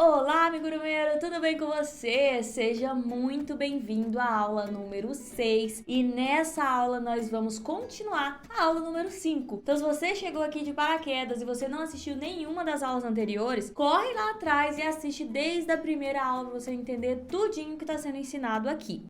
Olá, amigurumeiro, tudo bem com você? Seja muito bem-vindo à aula número 6 e nessa aula nós vamos continuar a aula número 5. Então, se você chegou aqui de paraquedas e você não assistiu nenhuma das aulas anteriores, corre lá atrás e assiste desde a primeira aula para você entender tudinho que está sendo ensinado aqui.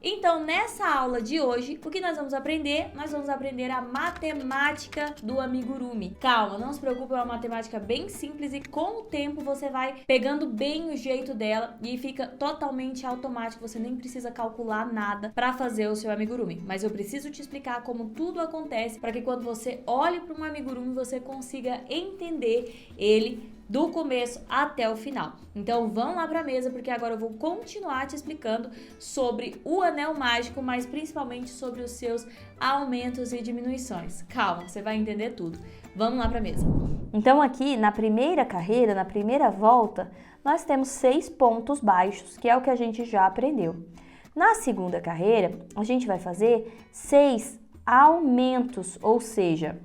Então, nessa aula de hoje, o que nós vamos aprender? Nós vamos aprender a matemática do amigurumi. Calma, não se preocupe, é uma matemática bem simples e com o tempo você vai pegando bem o jeito dela e fica totalmente automático, você nem precisa calcular nada para fazer o seu amigurumi. Mas eu preciso te explicar como tudo acontece para que quando você olhe para um amigurumi, você consiga entender ele do começo até o final. Então vão lá para a mesa porque agora eu vou continuar te explicando sobre o anel mágico, mas principalmente sobre os seus aumentos e diminuições. Calma, você vai entender tudo. Vamos lá para a mesa. Então aqui na primeira carreira, na primeira volta, nós temos 6 pontos baixos, que é o que a gente já aprendeu. Na segunda carreira, a gente vai fazer 6 aumentos, ou seja,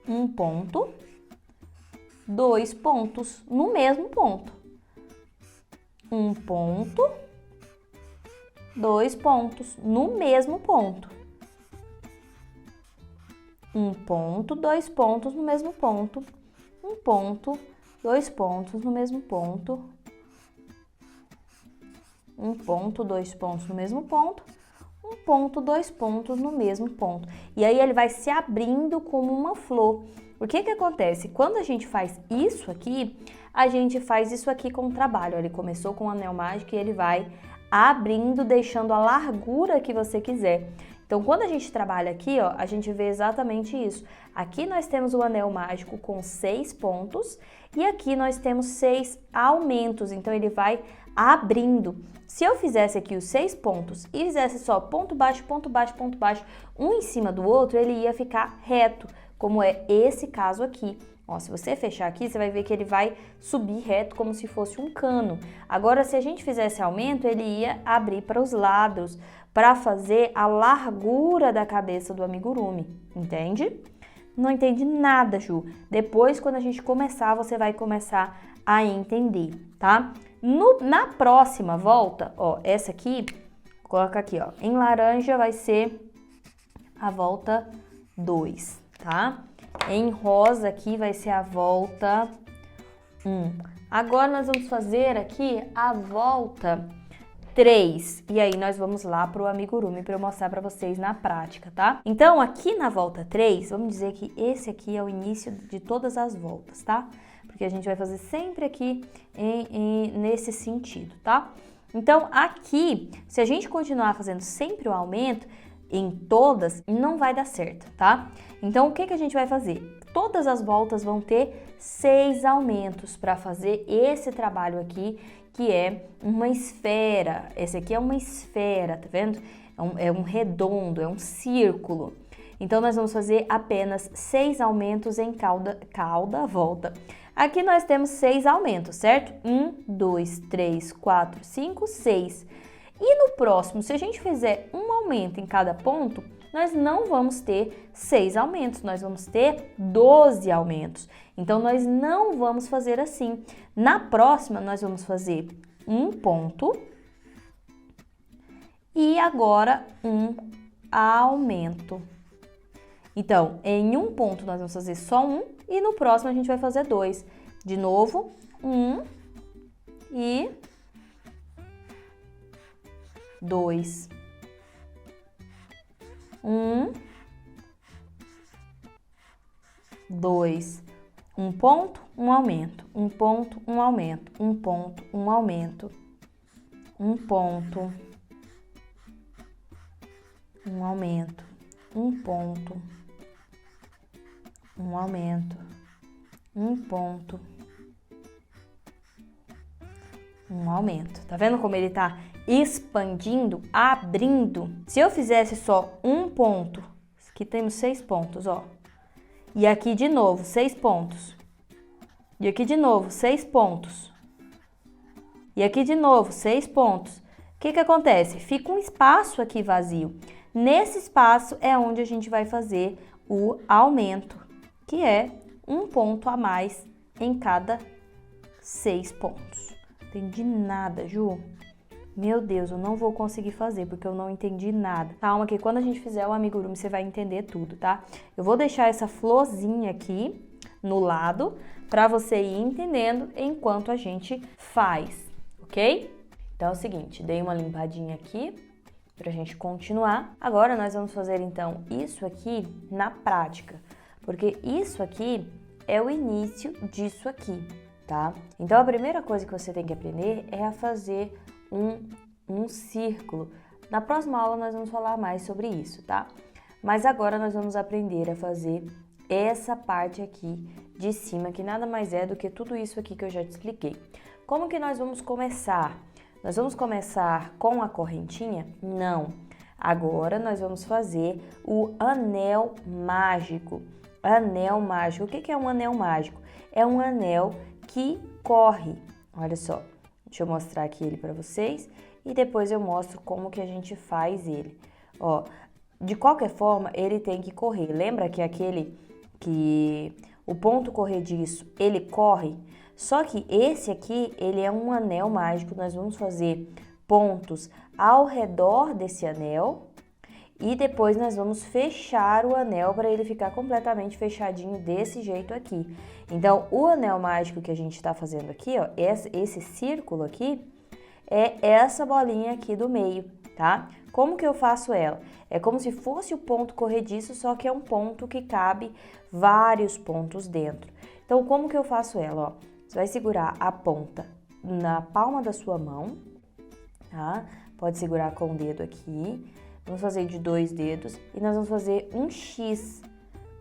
1 ponto, 2 pontos no mesmo ponto. 1 ponto, 2 pontos no mesmo ponto. 1 ponto, 2 pontos no mesmo ponto. 1 ponto, 2 pontos no mesmo ponto. 1 ponto, 2 pontos no mesmo ponto. 1 ponto, 2 pontos no mesmo ponto. E aí ele vai se abrindo como uma flor. O que que acontece? Quando a gente faz isso aqui, a gente faz isso aqui com o trabalho. Ele começou com o anel mágico e ele vai abrindo, deixando a largura que você quiser. Então, quando a gente trabalha aqui, ó, a gente vê exatamente isso. Aqui nós temos o anel mágico com 6 pontos e aqui nós temos 6 aumentos. Então, ele vai abrindo. Se eu fizesse aqui os 6 pontos e fizesse só ponto baixo, um em cima do outro, ele ia ficar reto, como é esse caso aqui. Ó, se você fechar aqui, você vai ver que ele vai subir reto como se fosse um cano. Agora, se a gente fizesse aumento, ele ia abrir para os lados, para fazer a largura da cabeça do amigurumi, entende? Não entende nada, Ju. Depois, quando a gente começar, você vai começar a entender, tá? Na próxima volta, ó, essa aqui, coloca aqui, ó, em laranja vai ser a volta 2. Tá? Em rosa aqui vai ser a volta 1. Agora nós vamos fazer aqui a volta 3. E aí nós vamos lá pro amigurumi para eu mostrar para vocês na prática, tá? Então aqui na volta 3, vamos dizer que esse aqui é o início de todas as voltas, tá? Porque a gente vai fazer sempre aqui nesse sentido, tá? Então aqui, se a gente continuar fazendo sempre o aumento em todas, não vai dar certo, tá? Então, o que que a gente vai fazer? Todas as voltas vão ter 6 aumentos para fazer esse trabalho aqui, que é uma esfera. Esse aqui é uma esfera, tá vendo? É um redondo, é um círculo. Então, nós vamos fazer apenas 6 aumentos em cada volta. Aqui nós temos 6 aumentos, certo? 1, 2, 3, 4, 5, 6. E no próximo, se a gente fizer um aumento em cada ponto, nós não vamos ter 6 aumentos, nós vamos ter 12 aumentos. Então, nós não vamos fazer assim. Na próxima, nós vamos fazer um ponto e agora um aumento. Então, em um ponto nós vamos fazer só um e no próximo a gente vai fazer 2. De novo, 1 e 2. 1, 2. Um ponto, um aumento. Um ponto, um aumento. Um ponto, um aumento. Um ponto, um aumento. Um ponto, um aumento. Um ponto, um aumento. Tá vendo como ele tá expandindo, abrindo? Se eu fizesse só um ponto, aqui temos 6 pontos, ó. E aqui de novo, 6 pontos. E aqui de novo, 6 pontos. E aqui de novo, 6 pontos. O que que acontece? Fica um espaço aqui vazio. Nesse espaço é onde a gente vai fazer o aumento, que é um ponto a mais em cada 6 pontos. Entendi nada, Ju? Meu Deus, eu não vou conseguir fazer porque eu não entendi nada. Calma que quando a gente fizer o amigurumi você vai entender tudo, tá? Eu vou deixar essa florzinha aqui no lado para você ir entendendo enquanto a gente faz, ok? Então é o seguinte, dei uma limpadinha aqui pra gente continuar. Agora nós vamos fazer então isso aqui na prática, porque isso aqui é o início disso aqui, tá? Então a primeira coisa que você tem que aprender é a fazer um círculo. Na próxima aula nós vamos falar mais sobre isso, tá? Mas agora nós vamos aprender a fazer essa parte aqui de cima, que nada mais é do que tudo isso aqui que eu já te expliquei. Como que nós vamos começar? Nós vamos começar com a correntinha? Não. Agora nós vamos fazer o anel mágico. Anel mágico. O que é um anel mágico? É um anel que corre. Olha só. Deixa eu mostrar aqui ele para vocês e depois eu mostro como que a gente faz ele. Ó, de qualquer forma, ele tem que correr. Lembra que o ponto corrediço, ele corre? Só que esse aqui, ele é um anel mágico. Nós vamos fazer pontos ao redor desse anel e depois nós vamos fechar o anel para ele ficar completamente fechadinho desse jeito aqui. Então, o anel mágico que a gente está fazendo aqui, ó, esse círculo aqui, é essa bolinha aqui do meio, tá? Como que eu faço ela? É como se fosse o ponto corrediço, só que é um ponto que cabe vários pontos dentro. Então, como que eu faço ela? Ó, você vai segurar a ponta na palma da sua mão, tá? Pode segurar com o dedo aqui. Vamos fazer de 2 dedos e nós vamos fazer um X,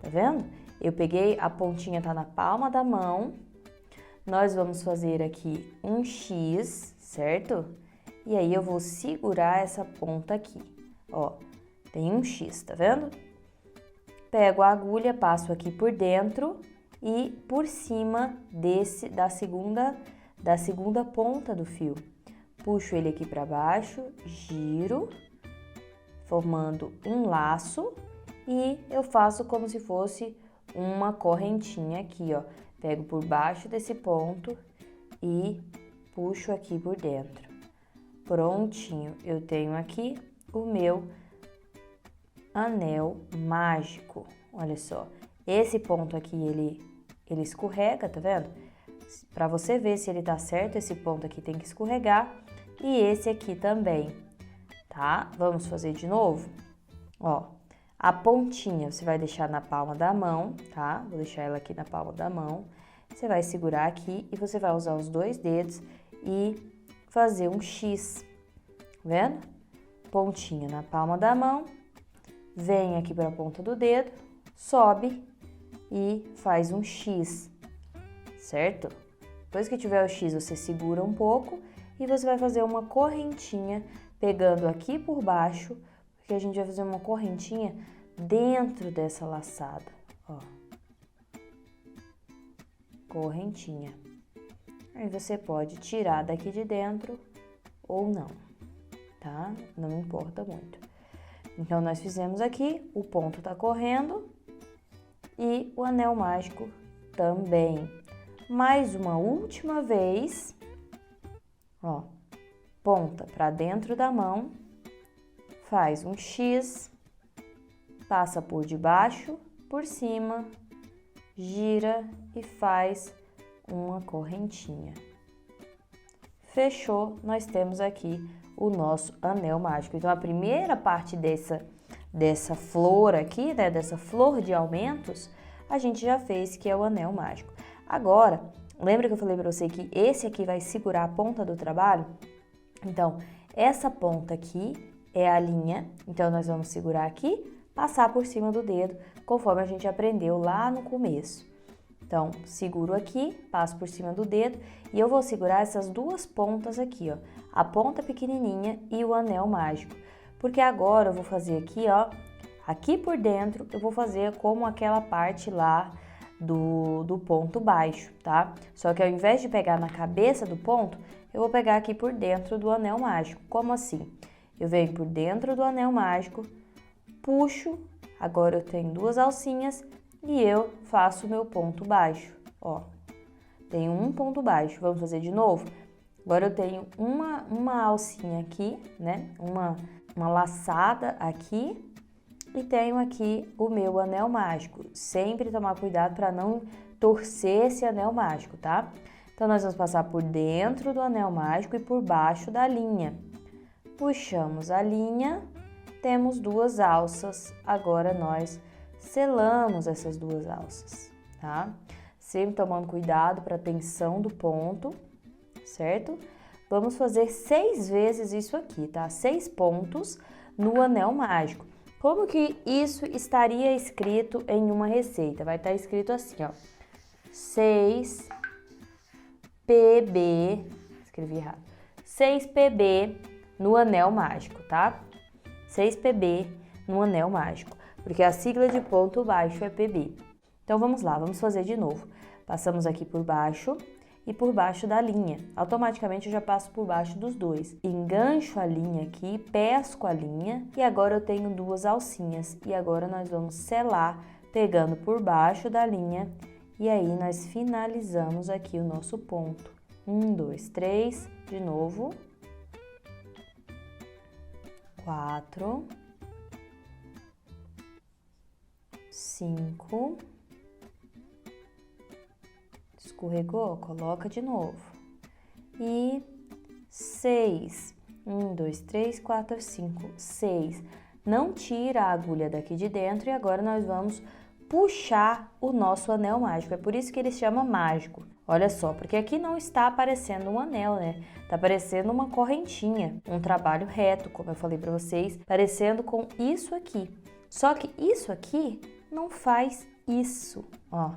tá vendo? Eu peguei, a pontinha tá na palma da mão, nós vamos fazer aqui um X, certo? E aí eu vou segurar essa ponta aqui, ó, tem um X, tá vendo? Pego a agulha, passo aqui por dentro e por cima da segunda ponta do fio. Puxo ele aqui para baixo, giro, formando um laço e eu faço como se fosse uma correntinha aqui, ó. Pego por baixo desse ponto e puxo aqui por dentro. Prontinho, eu tenho aqui o meu anel mágico. Olha só, esse ponto aqui, ele escorrega, tá vendo? Para você ver se ele tá certo, esse ponto aqui tem que escorregar e esse aqui também, tá? Vamos fazer de novo? Ó, a pontinha você vai deixar na palma da mão, tá? Vou deixar ela aqui na palma da mão. Você vai segurar aqui e você vai usar os 2 dedos e fazer um X, vendo? Pontinha na palma da mão, vem aqui para a ponta do dedo, sobe e faz um X, certo? Depois que tiver o X, você segura um pouco e você vai fazer uma correntinha pegando aqui por baixo, porque a gente vai fazer uma correntinha dentro dessa laçada, ó. Correntinha. Aí você pode tirar daqui de dentro ou não, tá? Não importa muito. Então, nós fizemos aqui, o ponto tá correndo e o anel mágico também. Mais uma última vez, ó, ponta para dentro da mão, faz um X, passa por debaixo, por cima, gira e faz uma correntinha. Fechou, nós temos aqui o nosso anel mágico. Então, a primeira parte dessa flor aqui, né, dessa flor de aumentos, a gente já fez, que é o anel mágico. Agora, lembra que eu falei para você que esse aqui vai segurar a ponta do trabalho? Então, essa ponta aqui é a linha, então nós vamos segurar aqui, passar por cima do dedo, conforme a gente aprendeu lá no começo. Então, seguro aqui, passo por cima do dedo e eu vou segurar essas 2 pontas aqui, ó. A ponta pequenininha e o anel mágico. Porque agora eu vou fazer aqui, ó, aqui por dentro, eu vou fazer como aquela parte lá do ponto baixo, tá? Só que ao invés de pegar na cabeça do ponto, eu vou pegar aqui por dentro do anel mágico. Como assim? Eu venho por dentro do anel mágico, puxo, agora eu tenho 2 alcinhas e eu faço o meu ponto baixo, ó. Tenho um ponto baixo, vamos fazer de novo? Agora eu tenho uma alcinha aqui, né? Uma laçada aqui e tenho aqui o meu anel mágico. Sempre tomar cuidado para não torcer esse anel mágico, tá? Então, nós vamos passar por dentro do anel mágico e por baixo da linha. Puxamos a linha, temos 2 alças. Agora, nós selamos essas 2 alças, tá? Sempre tomando cuidado para a tensão do ponto, certo? Vamos fazer 6 vezes isso aqui, tá? 6 pontos no anel mágico. Como que isso estaria escrito em uma receita? Vai estar escrito assim, ó. 6 PB, escrevi errado. 6 PB no anel mágico, tá? 6 PB no anel mágico, porque a sigla de ponto baixo é PB. Então vamos lá, vamos fazer de novo. Passamos aqui por baixo e por baixo da linha. Automaticamente eu já passo por baixo dos 2. Engancho a linha aqui, pesco a linha e agora eu tenho 2 alcinhas. E agora nós vamos selar pegando por baixo da linha e aí nós finalizamos aqui o nosso ponto. 1, 2, 3, de novo. 4, 5, escorregou, coloca de novo. E 6, 1, 2, 3, 4, 5, 6. Não tira a agulha daqui de dentro e agora nós vamos puxar o nosso anel mágico. É por isso que ele se chama mágico. Olha só, porque aqui não está aparecendo um anel, né? Tá aparecendo uma correntinha, um trabalho reto, como eu falei para vocês, parecendo com isso aqui. Só que isso aqui não faz isso, ó.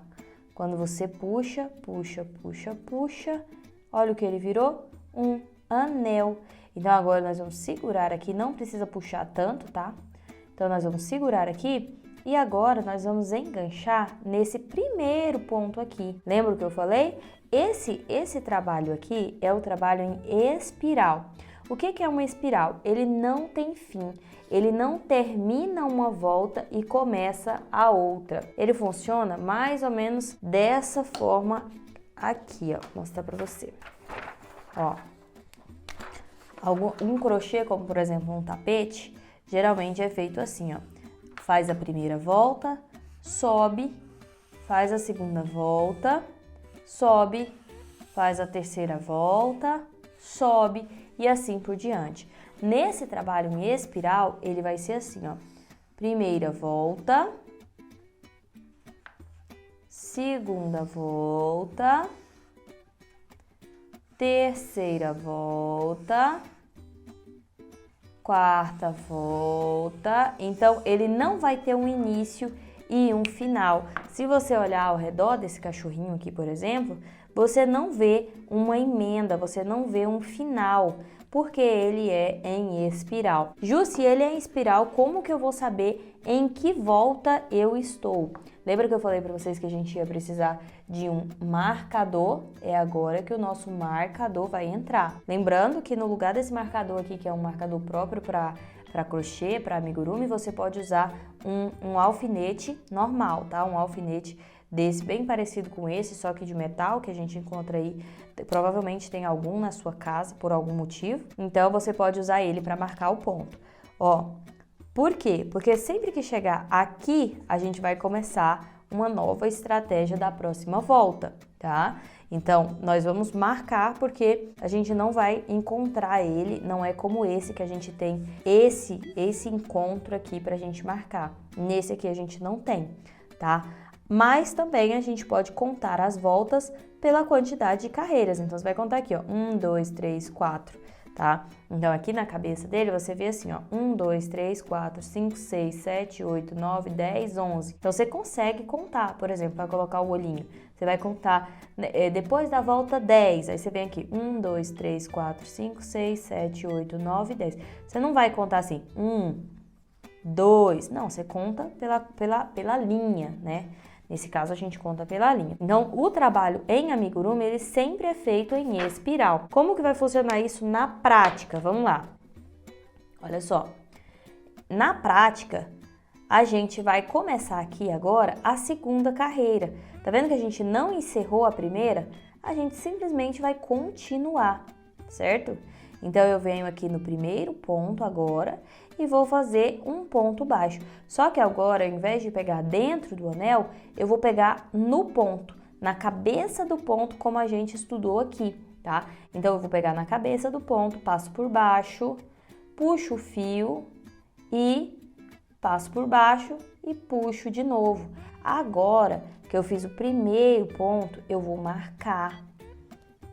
Quando você puxa, puxa, puxa, puxa, olha o que ele virou, um anel. Então agora nós vamos segurar aqui, não precisa puxar tanto, tá? Então nós vamos segurar aqui. E agora nós vamos enganchar nesse primeiro ponto aqui. Lembra o que eu falei? Esse trabalho aqui é o trabalho em espiral. O que é uma espiral? Ele não tem fim. Ele não termina uma volta e começa a outra. Ele funciona mais ou menos dessa forma aqui, ó. Vou mostrar pra você. Ó. Um crochê, como por exemplo um tapete, geralmente é feito assim, ó. Faz a primeira volta, sobe, faz a segunda volta, sobe, faz a terceira volta, sobe e assim por diante. Nesse trabalho em espiral, ele vai ser assim, ó. Primeira volta, segunda volta, terceira volta, quarta volta. Então, ele não vai ter um início e um final. Se você olhar ao redor desse cachorrinho aqui, por exemplo, você não vê uma emenda, você não vê um final, porque ele é em espiral. Ju, se ele é em espiral, como que eu vou saber em que volta eu estou? Lembra que eu falei para vocês que a gente ia precisar de um marcador? É agora que o nosso marcador vai entrar. Lembrando que no lugar desse marcador aqui, que é um marcador próprio para crochê, para amigurumi, você pode usar um alfinete normal, tá? Um alfinete desse bem parecido com esse, só que de metal, que a gente encontra aí, provavelmente tem algum na sua casa por algum motivo. Então você pode usar ele para marcar o ponto. Ó, por quê? Porque sempre que chegar aqui, a gente vai começar uma nova estratégia da próxima volta, tá? Então, nós vamos marcar porque a gente não vai encontrar ele, não é como esse que a gente tem esse encontro aqui pra gente marcar. Nesse aqui a gente não tem, tá? Mas também a gente pode contar as voltas pela quantidade de carreiras. Então, você vai contar aqui, ó, 1, 2, 3, 4, tá? Então, aqui na cabeça dele, você vê assim, ó, 1, 2, 3, 4, 5, 6, 7, 8, 9, 10, 11. Então, você consegue contar, por exemplo, para colocar o olhinho. Você vai contar depois da volta 10, aí você vem aqui, 1, 2, 3, 4, 5, 6, 7, 8, 9, 10. Você não vai contar assim, 1, 2, não, você conta pela linha, né? Nesse caso, a gente conta pela linha. Então, o trabalho em amigurumi, ele sempre é feito em espiral. Como que vai funcionar isso na prática? Vamos lá. Olha só. Na prática, a gente vai começar aqui agora a segunda carreira. Tá vendo que a gente não encerrou a primeira? A gente simplesmente vai continuar, certo? Então, eu venho aqui no primeiro ponto agora e vou fazer um ponto baixo. Só que agora, ao invés de pegar dentro do anel, eu vou pegar no ponto, na cabeça do ponto, como a gente estudou aqui, tá? Então, eu vou pegar na cabeça do ponto, passo por baixo, puxo o fio e passo por baixo e puxo de novo. Agora que eu fiz o primeiro ponto, eu vou marcar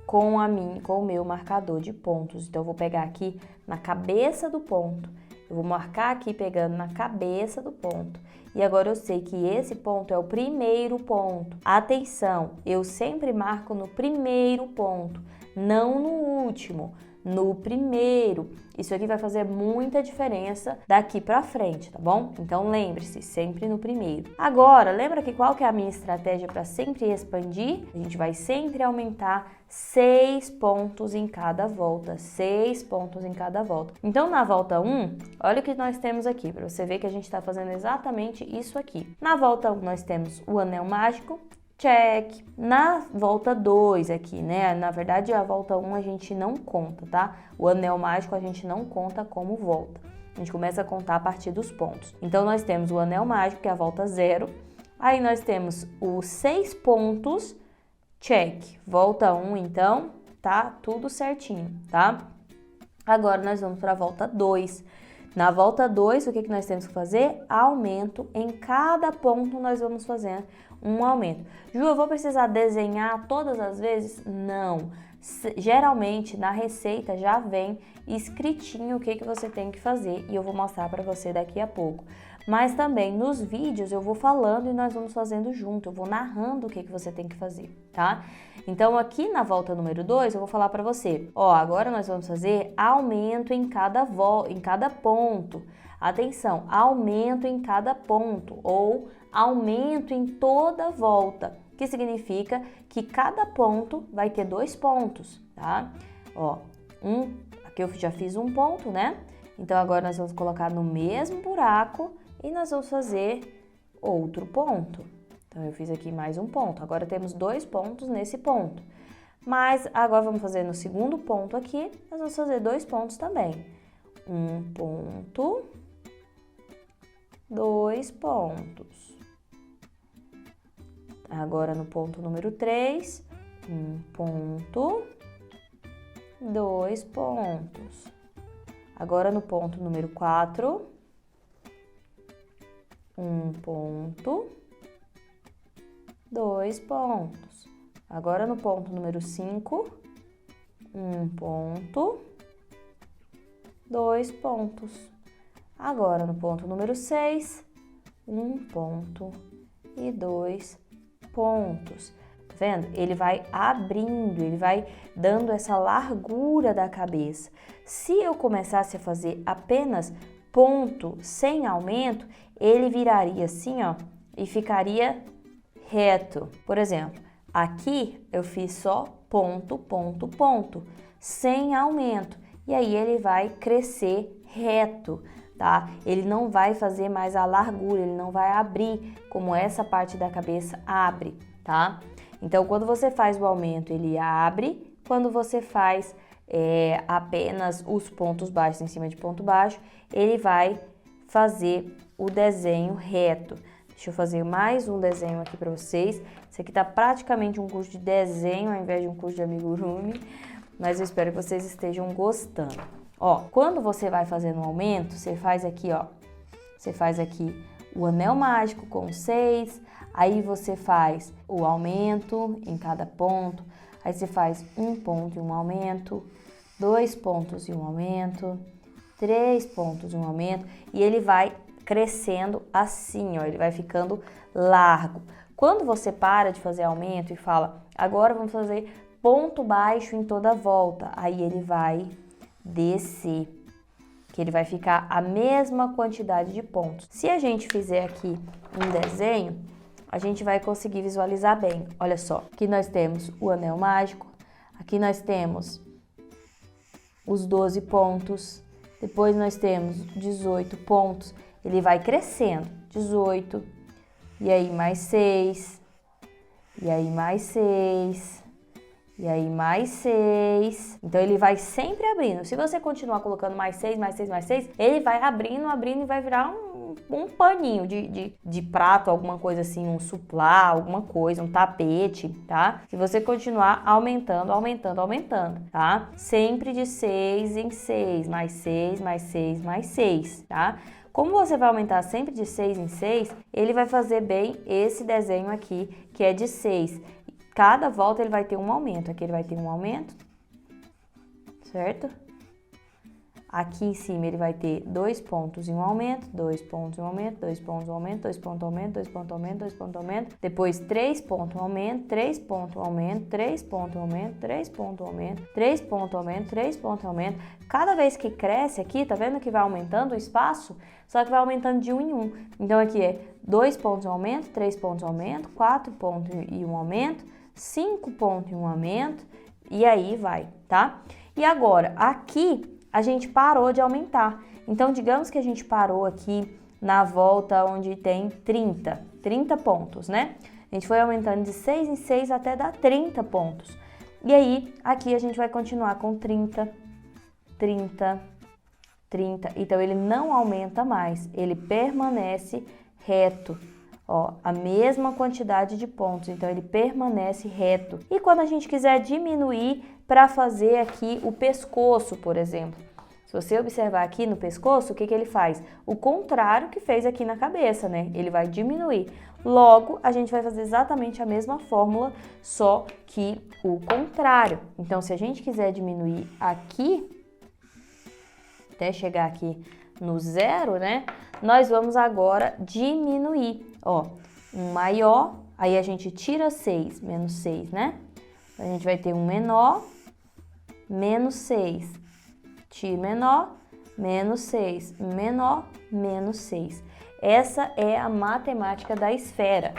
com o meu marcador de pontos. Então, eu vou pegar aqui na cabeça do ponto. Eu vou marcar aqui pegando na cabeça do ponto. E agora eu sei que esse ponto é o primeiro ponto. Atenção, eu sempre marco no primeiro ponto, não no último, no primeiro. Isso aqui vai fazer muita diferença daqui pra frente, tá bom? Então lembre-se, sempre no primeiro. Agora, lembra que qual que é a minha estratégia para sempre expandir? A gente vai sempre aumentar 6 pontos em cada volta, 6 pontos em cada volta. Então, na volta 1, olha o que nós temos aqui, para você ver que a gente está fazendo exatamente isso aqui. Na volta 1, nós temos o anel mágico, check. Na volta 2 aqui, né? Na verdade, a volta 1 a gente não conta, tá? O anel mágico a gente não conta como volta. A gente começa a contar a partir dos pontos. Então, nós temos o anel mágico, que é a volta 0. Aí, nós temos os 6 pontos, check. Volta 1, então, tá tudo certinho, tá? Agora, nós vamos para a volta 2. Na volta 2, o que nós temos que fazer? Aumento. Em cada ponto, nós vamos fazendo um aumento. Ju, eu vou precisar desenhar todas as vezes? Não. Geralmente, na receita já vem escritinho o que você tem que fazer e eu vou mostrar para você daqui a pouco. Mas também nos vídeos eu vou falando e nós vamos fazendo junto, eu vou narrando o que você tem que fazer, tá? Então, aqui na volta número 2, eu vou falar para você, ó, agora nós vamos fazer aumento em cada ponto. Atenção, aumento em cada ponto ou aumento em toda volta, que significa que cada ponto vai ter 2 pontos, tá? Ó, aqui eu já fiz um ponto, né? Então, agora nós vamos colocar no mesmo buraco e nós vamos fazer outro ponto. Então, eu fiz aqui mais um ponto. Agora, temos 2 pontos nesse ponto. Mas, agora vamos fazer no segundo ponto aqui, nós vamos fazer 2 pontos também. Um ponto, 2 pontos. Agora, no ponto número 3, um ponto, 2 pontos. Agora, no ponto número 4, um ponto, 2 pontos. Agora, no ponto número 5, um ponto, 2 pontos. Agora, no ponto número 6, um ponto e 2 pontos. Tá vendo? Ele vai abrindo, ele vai dando essa largura da cabeça. Se eu começasse a fazer apenas ponto sem aumento, ele viraria assim, ó, e ficaria reto. Por exemplo, aqui eu fiz só ponto, ponto, ponto, sem aumento. E aí ele vai crescer reto, tá? Ele não vai fazer mais a largura, ele não vai abrir como essa parte da cabeça abre, tá? Então, quando você faz o aumento, ele abre. Quando você faz apenas os pontos baixos em cima de ponto baixo, ele vai fazer o desenho reto. Deixa eu fazer mais um desenho aqui para vocês. Esse aqui tá praticamente um curso de desenho ao invés de um curso de amigurumi, mas eu espero que vocês estejam gostando. Ó, quando você vai fazendo um aumento, você faz aqui, ó, você faz aqui o anel mágico com 6, aí você faz o aumento em cada ponto, aí você faz um ponto e um aumento, 2 pontos e um aumento, 3 pontos e um aumento, e ele vai crescendo assim, ó, ele vai ficando largo. Quando você para de fazer aumento e fala, agora vamos fazer ponto baixo em toda a volta, aí ele vai descer, que ele vai ficar a mesma quantidade de pontos. Se a gente fizer aqui um desenho, a gente vai conseguir visualizar bem. Olha só, aqui nós temos o anel mágico, aqui nós temos os 12 pontos, depois nós temos 18 pontos, ele vai crescendo. 18. E aí mais 6. E aí mais 6. E aí mais 6. Então, ele vai sempre abrindo. Se você continuar colocando mais 6, mais 6, mais 6, ele vai abrindo, abrindo e vai virar um paninho de prato, alguma coisa assim, um suplá, alguma coisa, um tapete, tá? Se você continuar aumentando, aumentando, aumentando, tá? Sempre de 6 em 6, mais 6, mais 6, mais 6, tá? Como você vai aumentar sempre de 6 em 6, ele vai fazer bem esse desenho aqui, que é de 6. Cada volta ele vai ter um aumento. Aqui ele vai ter um aumento, certo? Aqui em cima ele vai ter 2 pontos e um aumento, 2 pontos e um aumento, 2 pontos e um aumento, 2 pontos e um aumento, 2 pontos e um aumento, 2 pontos e um aumento. Depois 3 pontos e um aumento, 3 pontos e um aumento, 3 pontos e um aumento, 3 pontos e um aumento, 3 pontos e um aumento, 3 pontos e um aumento. Cada vez que cresce aqui, tá vendo que vai aumentando o espaço? Só que vai aumentando de 1 em 1. Então aqui é 2 pontos e um aumento, 3 pontos e um aumento, 4 pontos e um aumento, 5 pontos e um aumento, e aí vai, tá? E agora, aqui a gente parou de aumentar. Então, digamos que a gente parou aqui na volta onde tem 30 pontos, né? A gente foi aumentando de 6 em 6 até dar 30 pontos. E aí, aqui a gente vai continuar com 30. Então, ele não aumenta mais, ele permanece reto. Ó, a mesma quantidade de pontos, então ele permanece reto. E quando a gente quiser diminuir para fazer aqui o pescoço, por exemplo, se você observar aqui no pescoço, o que ele faz? O contrário que fez aqui na cabeça, né? Ele vai diminuir. Logo, a gente vai fazer exatamente a mesma fórmula, só que o contrário. Então, se a gente quiser diminuir aqui, até chegar aqui no 0, né? Nós vamos agora diminuir. Ó, um maior, aí a gente tira 6, menos 6, né? A gente vai ter um menor, menos 6. Tira menor, menos 6. Menor, menos 6. Essa é a matemática da esfera.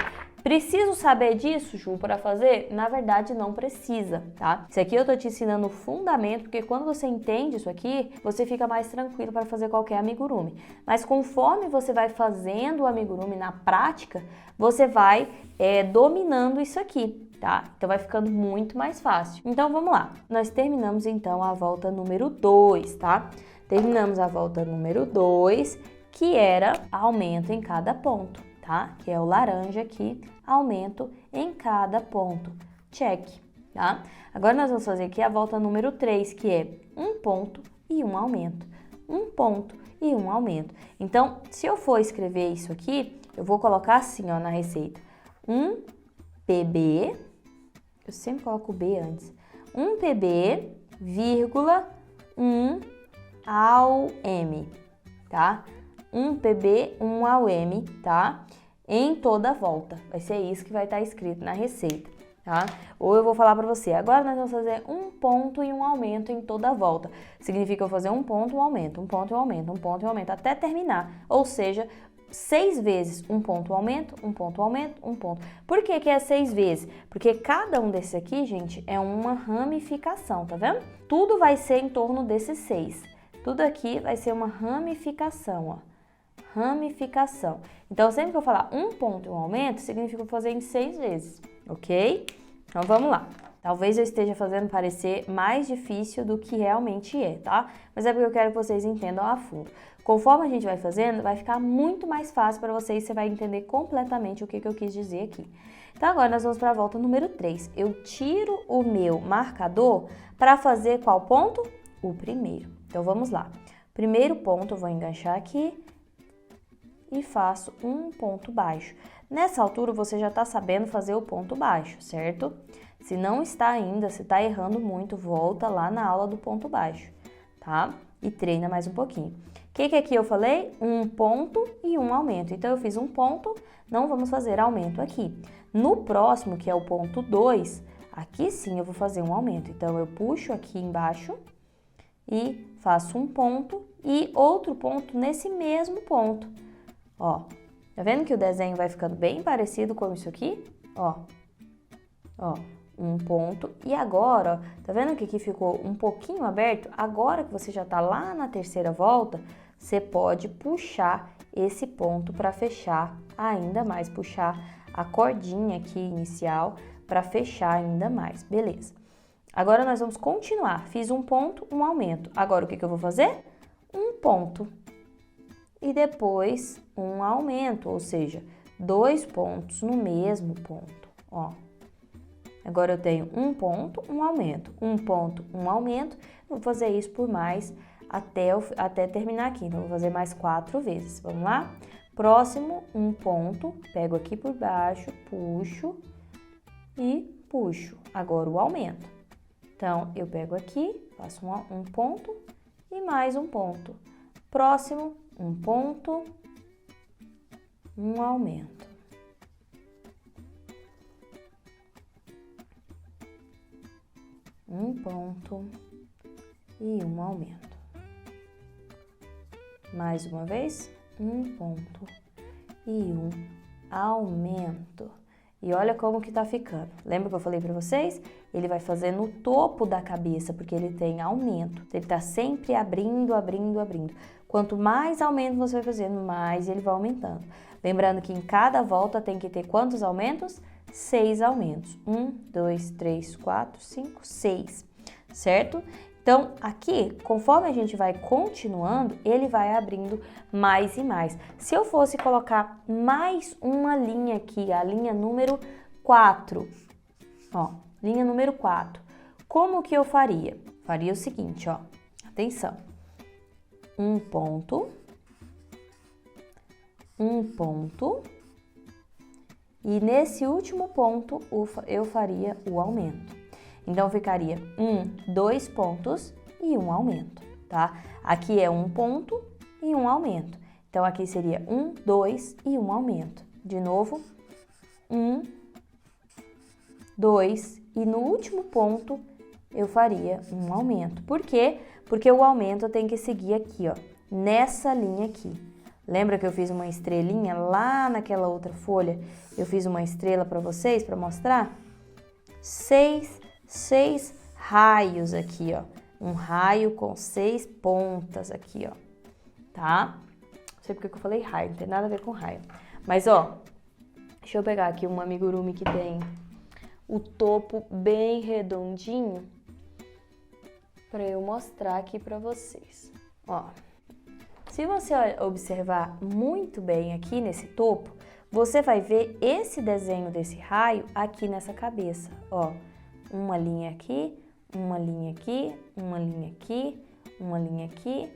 Preciso saber disso, Ju, para fazer? Na verdade, não precisa, tá? Isso aqui eu tô te ensinando o fundamento, porque quando você entende isso aqui, você fica mais tranquilo para fazer qualquer amigurumi. Mas conforme você vai fazendo o amigurumi na prática, você vai dominando isso aqui, tá? Então vai ficando muito mais fácil. Então vamos lá. Nós terminamos então a volta número 2, tá? Terminamos a volta número 2, que era aumento em cada ponto, tá? Que é o laranja aqui, aumento em cada ponto. Check, tá? Agora nós vamos fazer aqui a volta número 3, que é um ponto e um aumento. Um ponto e um aumento. Então, se eu for escrever isso aqui, eu vou colocar assim, ó, na receita. Um PB, eu sempre coloco o B antes. Um PB, vírgula, 1 ao M, tá? Um PB, 1 ao M, tá? Em toda a volta. Vai ser isso que vai estar escrito na receita, tá? Ou eu vou falar para você, agora nós vamos fazer um ponto e um aumento em toda a volta. Significa eu fazer um ponto, um aumento, um ponto e um aumento, um ponto e um aumento, até terminar. Ou seja, 6 vezes um ponto, um aumento, um ponto, um aumento, um ponto. Por que que é 6 vezes? Porque cada um desses aqui, gente, é uma ramificação, tá vendo? Tudo vai ser em torno desses 6. Tudo aqui vai ser uma ramificação, ó. Ramificação. Então, sempre que eu falar um ponto e um aumento, significa fazer em 6 vezes, ok? Então, vamos lá. Talvez eu esteja fazendo parecer mais difícil do que realmente é, tá? Mas é porque eu quero que vocês entendam a fundo. Conforme a gente vai fazendo, vai ficar muito mais fácil para vocês, você vai entender completamente o que eu quis dizer aqui. Então, agora nós vamos para a volta número 3. Eu tiro o meu marcador para fazer qual ponto? O primeiro. Então, vamos lá. Primeiro ponto, eu vou enganchar aqui e faço um ponto baixo. Nessa altura, você já está sabendo fazer o ponto baixo, certo? Se não está ainda, se está errando muito, volta lá na aula do ponto baixo, tá? E treina mais um pouquinho. O que aqui eu falei? Um ponto e um aumento. Então, eu fiz um ponto, não vamos fazer aumento aqui. No próximo, que é o ponto 2, aqui sim eu vou fazer um aumento. Então, eu puxo aqui embaixo e faço um ponto e outro ponto nesse mesmo ponto. Ó, tá vendo que o desenho vai ficando bem parecido com isso aqui? Ó, um ponto. E agora, ó, tá vendo que aqui ficou um pouquinho aberto? Agora que você já tá lá na terceira volta, você pode puxar esse ponto para fechar ainda mais, puxar a cordinha aqui inicial para fechar ainda mais, beleza. Agora nós vamos continuar, fiz um ponto, um aumento. Agora o que eu vou fazer? Um ponto e depois um aumento, ou seja, 2 pontos no mesmo ponto, ó. Agora eu tenho um ponto, um aumento, um ponto, um aumento. Vou fazer isso por mais até terminar aqui. Então, vou fazer mais 4 vezes. Vamos lá? Próximo, um ponto, pego aqui por baixo, puxo e puxo. Agora o aumento. Então, eu pego aqui, faço um ponto e mais um ponto. Próximo, um ponto, um aumento. Um ponto e um aumento. Mais uma vez, um ponto e um aumento. E olha como que tá ficando. Lembra que eu falei para vocês? Ele vai fazer no topo da cabeça, porque ele tem aumento. Ele tá sempre abrindo, abrindo, abrindo. Quanto mais aumento você vai fazendo, mais ele vai aumentando. Lembrando que em cada volta tem que ter quantos aumentos? 6 aumentos. 1, 2, 3, 4, 5, 6, certo? Então, aqui, conforme a gente vai continuando, ele vai abrindo mais e mais. Se eu fosse colocar mais uma linha aqui, a linha número 4, ó, linha número 4, como que eu faria? Faria o seguinte, ó, atenção, um ponto, e nesse último ponto eu faria o aumento. Então, ficaria 2 pontos e um aumento, tá? Aqui é um ponto e um aumento. Então, aqui seria 1, 2 e um aumento. De novo, 1, 2 e no último ponto eu faria um aumento. Por quê? Porque o aumento tem que seguir aqui, ó, nessa linha aqui. Lembra que eu fiz uma estrelinha lá naquela outra folha? Eu fiz uma estrela para vocês, para mostrar? 6 raios aqui, ó. Um raio com 6 pontas aqui, ó. Tá? Não sei porque que eu falei raio, não tem nada a ver com raio. Mas, ó, deixa eu pegar aqui um amigurumi que tem o topo bem redondinho para eu mostrar aqui para vocês. Ó, se você observar muito bem aqui nesse topo, você vai ver esse desenho desse raio aqui nessa cabeça, ó. Uma linha aqui, uma linha aqui, uma linha aqui, uma linha aqui,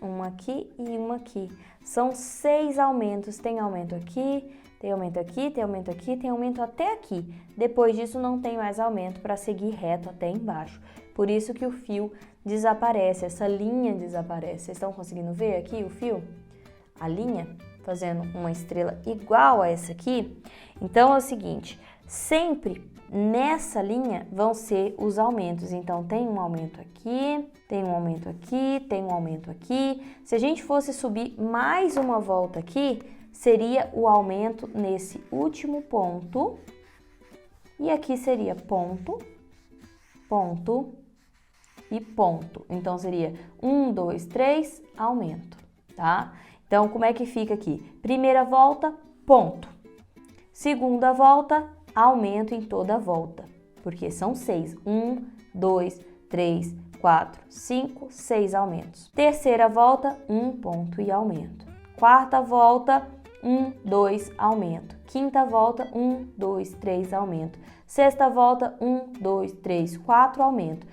uma aqui e uma aqui. São 6 aumentos, tem aumento aqui, tem aumento aqui, tem aumento aqui, tem aumento até aqui. Depois disso não tem mais aumento para seguir reto até embaixo. Por isso que o fio desaparece, essa linha desaparece. Vocês estão conseguindo ver aqui o fio? A linha fazendo uma estrela igual a essa aqui. Então é o seguinte, sempre nessa linha vão ser os aumentos. Então, tem um aumento aqui, tem um aumento aqui, tem um aumento aqui. Se a gente fosse subir mais uma volta aqui, seria o aumento nesse último ponto. E aqui seria ponto, ponto e ponto. Então, seria 1, 2, 3, aumento, tá? Então, como é que fica aqui? Primeira volta, ponto. Segunda volta, aumento em toda a volta, porque são 6. 1, 2, 3, 4, 5, 6 aumentos. Terceira volta, 1 ponto e aumento. Quarta volta, 1, 2, aumento. Quinta volta, 1, 2, 3, aumento. Sexta volta, 1, 2, 3, 4, aumento.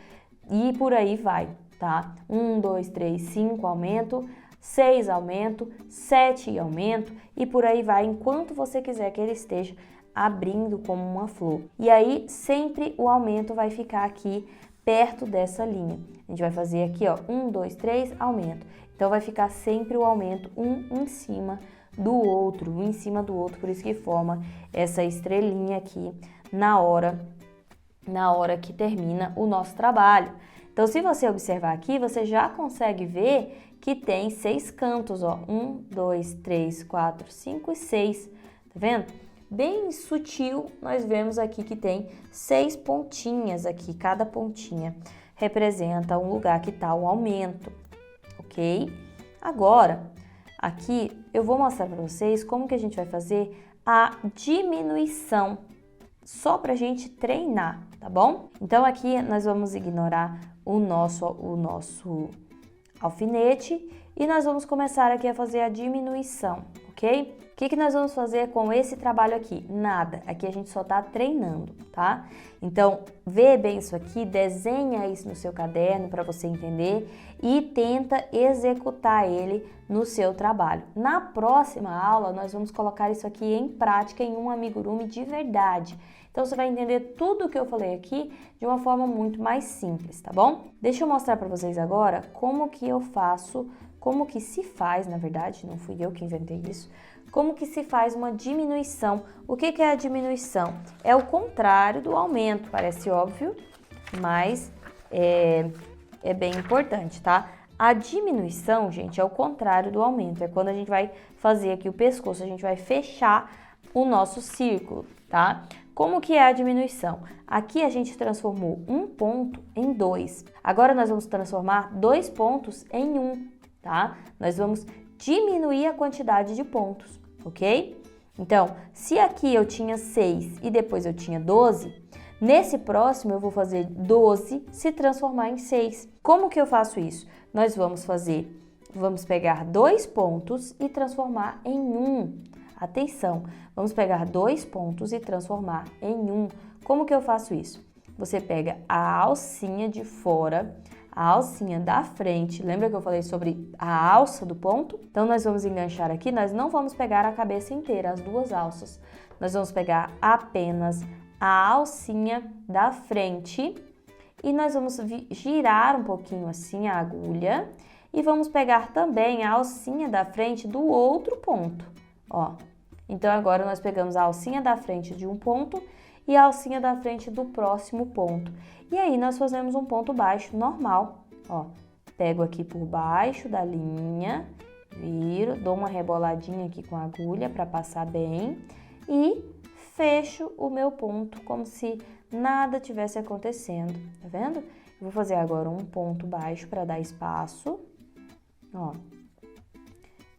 E por aí vai, tá? 1, 2, 3, 5, aumento. 6 aumento, 7 aumento e por aí vai, enquanto você quiser que ele esteja abrindo como uma flor. E aí, sempre o aumento vai ficar aqui perto dessa linha. A gente vai fazer aqui, ó, 1, 2, 3, aumento. Então, vai ficar sempre o aumento um em cima do outro, um em cima do outro, por isso que forma essa estrelinha aqui na hora que termina o nosso trabalho. Então, se você observar aqui, você já consegue ver que tem 6 cantos, ó. 1, 2, 3, 4, 5 e 6. Tá vendo? Bem sutil, nós vemos aqui que tem 6 pontinhas aqui. Cada pontinha representa um lugar que tá o aumento, ok? Agora, aqui eu vou mostrar para vocês como que a gente vai fazer a diminuição, só para a gente treinar, tá bom? Então aqui nós vamos ignorar o nosso alfinete e nós vamos começar aqui a fazer a diminuição, ok? O que nós vamos fazer com esse trabalho aqui? Nada, aqui a gente só tá treinando, tá? Então, vê bem isso aqui, desenha isso no seu caderno para você entender e tenta executar ele no seu trabalho. Na próxima aula, nós vamos colocar isso aqui em prática em um amigurumi de verdade. Então, você vai entender tudo o que eu falei aqui de uma forma muito mais simples, tá bom? Deixa eu mostrar para vocês agora como que eu faço, como que se faz, na verdade, não fui eu que inventei isso, como que se faz uma diminuição. O que é a diminuição? É o contrário do aumento, parece óbvio, mas é bem importante, tá? A diminuição, gente, é o contrário do aumento, é quando a gente vai fazer aqui o pescoço, a gente vai fechar o nosso círculo, tá? Como que é a diminuição? Aqui a gente transformou um ponto em 2. Agora nós vamos transformar 2 pontos em 1, tá? Nós vamos diminuir a quantidade de pontos, ok? Então, se aqui eu tinha 6 e depois eu tinha 12, nesse próximo eu vou fazer 12 se transformar em 6. Como que eu faço isso? Nós vamos pegar 2 pontos e transformar em 1. Atenção, vamos pegar 2 pontos e transformar em 1. Como que eu faço isso? Você pega a alcinha de fora, a alcinha da frente, lembra que eu falei sobre a alça do ponto? Então, nós vamos enganchar aqui, nós não vamos pegar a cabeça inteira, as 2 alças. Nós vamos pegar apenas a alcinha da frente e nós vamos girar um pouquinho assim a agulha e vamos pegar também a alcinha da frente do outro ponto, ó. Então, agora nós pegamos a alcinha da frente de um ponto e a alcinha da frente do próximo ponto. E aí, nós fazemos um ponto baixo normal, ó. Pego aqui por baixo da linha, viro, dou uma reboladinha aqui com a agulha para passar bem e fecho o meu ponto como se nada tivesse acontecendo, tá vendo? Eu vou fazer agora um ponto baixo para dar espaço, ó.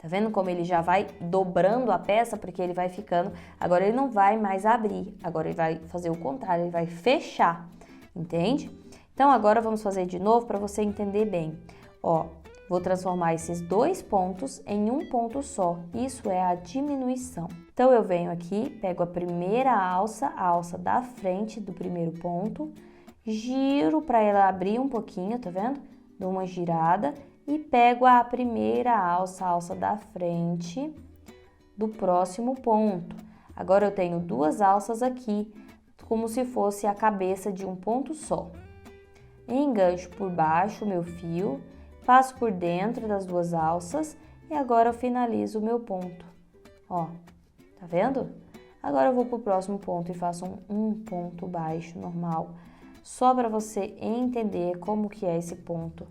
Tá vendo como ele já vai dobrando a peça, porque ele vai ficando... Agora ele não vai mais abrir, agora ele vai fazer o contrário, ele vai fechar, entende? Então agora vamos fazer de novo para você entender bem. Ó, vou transformar esses 2 pontos em um ponto só, isso é a diminuição. Então eu venho aqui, pego a primeira alça, a alça da frente do primeiro ponto, giro para ela abrir um pouquinho, tá vendo? Dou uma girada e pego a primeira alça, a alça da frente do próximo ponto. Agora eu tenho 2 alças aqui, como se fosse a cabeça de um ponto só. Engancho por baixo o meu fio, passo por dentro das 2 alças e agora eu finalizo o meu ponto. Ó, tá vendo? Agora eu vou pro próximo ponto e faço um ponto baixo normal, só para você entender como que é esse ponto.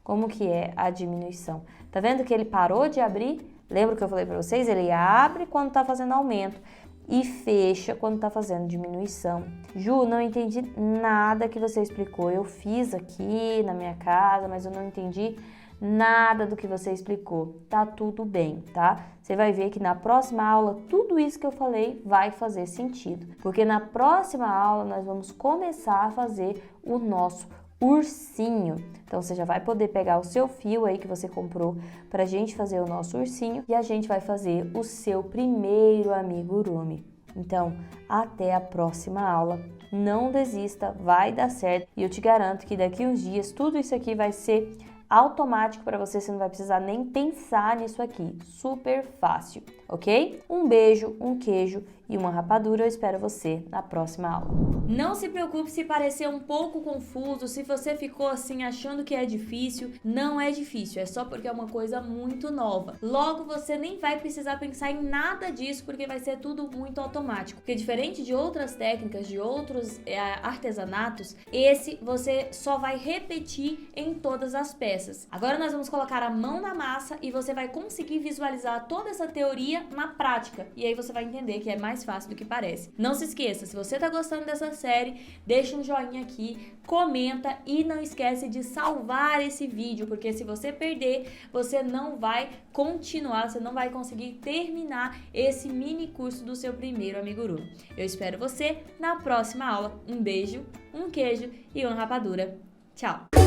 Como que é a diminuição. Tá vendo que ele parou de abrir? Lembra que eu falei para vocês? Ele abre quando tá fazendo aumento e fecha quando tá fazendo diminuição. Ju, não entendi nada que você explicou. Eu fiz aqui na minha casa, mas eu não entendi nada do que você explicou. Tá tudo bem, tá? Você vai ver que na próxima aula, tudo isso que eu falei vai fazer sentido. Porque na próxima aula, nós vamos começar a fazer o nosso ursinho. Então, você já vai poder pegar o seu fio aí que você comprou pra gente fazer o nosso ursinho e a gente vai fazer o seu primeiro amigurumi. Então, até a próxima aula. Não desista, vai dar certo e eu te garanto que daqui uns dias tudo isso aqui vai ser automático para você não vai precisar nem pensar nisso aqui. Super fácil, ok? Um beijo, um queijo e uma rapadura. Eu espero você na próxima aula. Não se preocupe se parecer um pouco confuso, se você ficou assim achando que é difícil. Não é difícil, é só porque é uma coisa muito nova. Logo, você nem vai precisar pensar em nada disso, porque vai ser tudo muito automático. Porque diferente de outras técnicas, de outros artesanatos, esse você só vai repetir em todas as peças. peças. Agora nós vamos colocar a mão na massa e você vai conseguir visualizar toda essa teoria na prática. E aí você vai entender que é mais fácil do que parece. Não se esqueça, se você tá gostando dessa série, deixa um joinha aqui, comenta e não esquece de salvar esse vídeo, porque se você perder, você não vai continuar, você não vai conseguir terminar esse mini curso do seu primeiro amigurumi. Eu espero você na próxima aula. Um beijo, um queijo e uma rapadura. Tchau!